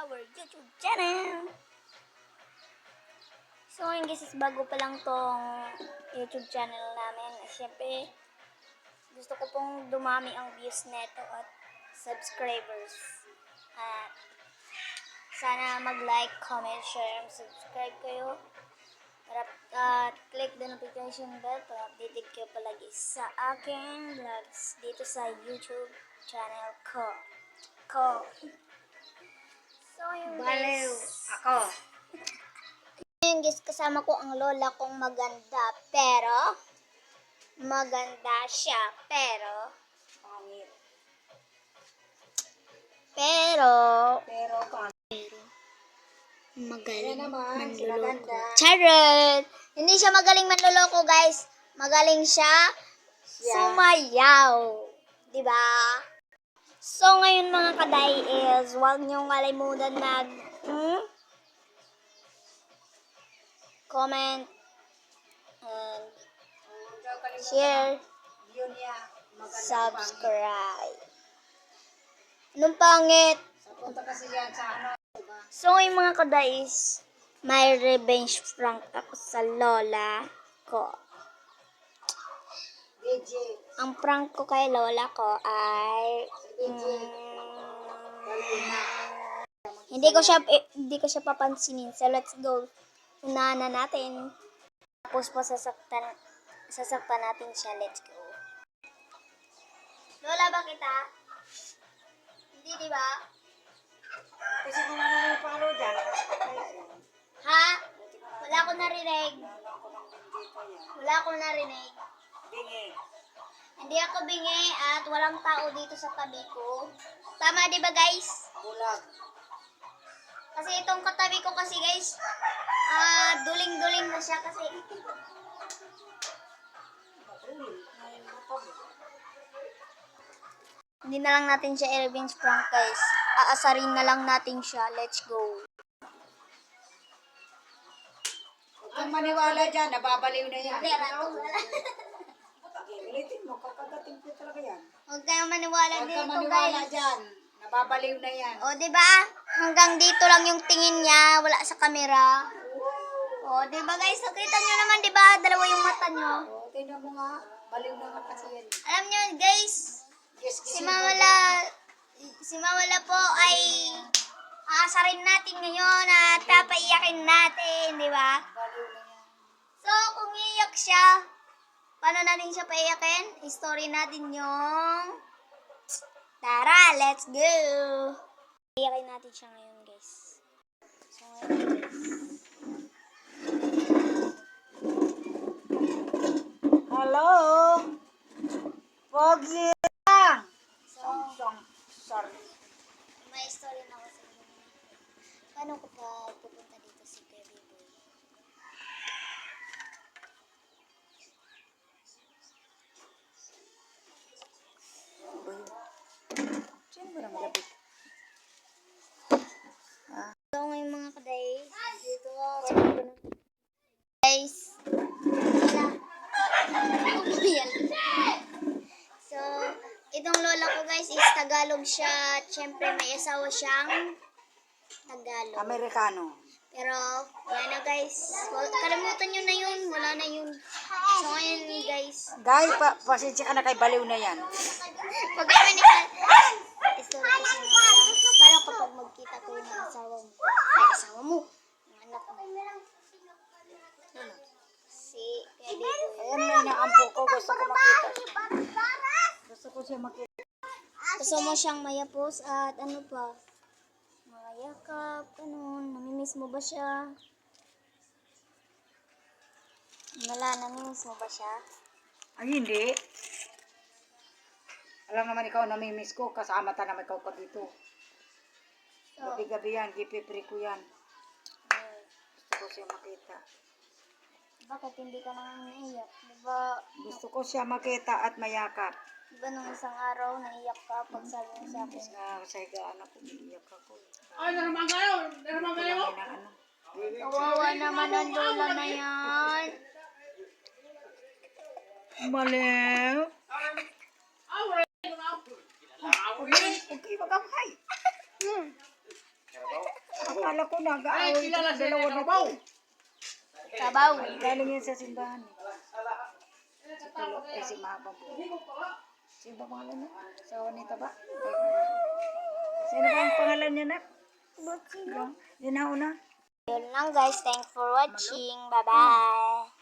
our YouTube channel. So ngayon guys, bago pa lang tong YouTube channel namin. Siyempre, gusto ko pong dumami ang views neto at subscribers. At sana mag-like, comment, share, subscribe kayo. At click the notification bell para updated kayo palagi sa aking vlogs dito sa YouTube channel ko. So yung Baliw guys, ako. ngayon guys, kasama ko ang lola kong maganda, pero maganda siya, pero Pangit. pero Pangit. magaling Yan naman, si manloloko. maganda. Charot! Hindi siya magaling manloloko, guys. Magaling siya sumayaw. Diba? So, ngayon mga kaday is, huwag niyong kalimutan comment and share, Yun niya. Maganda. subscribe. Anong pangit? Punta kasi yan sa ano. So, ngayon mga kadais, may revenge prank ako sa lola ko. DJ. Ang prank ko kay lola ko ay hindi ko siya papansinin. So, let's go. Unahan na natin. Tapos po sasaktan natin siya. Let's go. Lola ba kita? Hindi, di ba? Kasi kung ano yung paro dyan. Ha? Wala ko narinig. Wala ko narinig. Bingi. Hindi ako bingi at walang tao dito sa tabi ko. Tama, di ba guys? Bulag. Kasi itong katabi ko kasi guys, duling-duling na siya kasi. Hindi na lang natin siya i-revenge prank guys. Aasarin na lang natin siya. Let's go. Huwag kang maniwala dyan. Nababaliw na yan. Ulitin mo. Kakagating ko talaga yan. Huwag kayong maniwala Huwag kang dito maniwala guys. dyan. Nababaliw na yan. O, di ba? Hanggang dito lang yung tingin niya, wala sa camera. O, di ba guys? Nakita niyo naman, di ba? Dalawa yung mata niyo. O, tingnan mo nga. Baliw na nga kasi yan. Alam niyo, guys, Yes, si Mawala po ay aasarin natin ngayon at papaiyakin natin, di ba? Baliw na yan. So, kung iiyak siya, paano natin siya paiyakin? Story natin yung... Tara, let's go! Iyakin natin siya ngayon, guys. So, ngayon, guys. Hello? Pogi lang! Sorry. May story na ako sa inyo. Paano ko pa pupunta dito si Baby Boy? Sino ba naman labit? So, ngayon mga kadays, dito guys, so, itong lola ko guys is Tagalog siya. Siyempre may asawa siyang Tagalog. Amerikano. Pero, wala na guys. Kalimutan nyo na yun. Wala na yun. So, ngayon guys, Guy, pasensya ka na kay baliw na yan. pag kami ni story ko si Mama, parang kapag magkita ko yung asawa mo. Ay, asawa mo. Yung anak mo. Si Baby Boy. Ayan na inaampo ko. Gusto ko makita siya. Gusto ko siya makita. Gusto mo siyang mayapos at ano pa? Mayakap, namimiss mo ba siya? Namimiss mo ba siya? Ay, hindi. Alam naman ikaw, namimiss ko. Kasama ta naman ikaw ko dito. So, Gabi-gabi yan. Gipipri ko yan. Gusto ko siya makita. bakit hindi ka nang naiyak? Diba, Gusto ko siya makita at mayakap. diba nung isang araw naiyak ka pag sabi mo sa akin? Tapos nga sa higaan ako, umiiyak ako. Ay, naramang kayo! Naramang kayo! Kulangin ng ano. Kawawa naman ang lola na yan. Maliw. Ah, wala yung Okay, magkamay. Akala ko Ay, nag-aaway kilala ito, siya dalawa na na karabaw. to. Sabaw. Galing yan sa simbahan. Si Tulo, si Mama po. Sino ba pangalan niya? Sa Juanita ba? Sino ba ang pangalan niya, nak? Yung una. Yun lang guys. Thanks for watching. Bye-bye.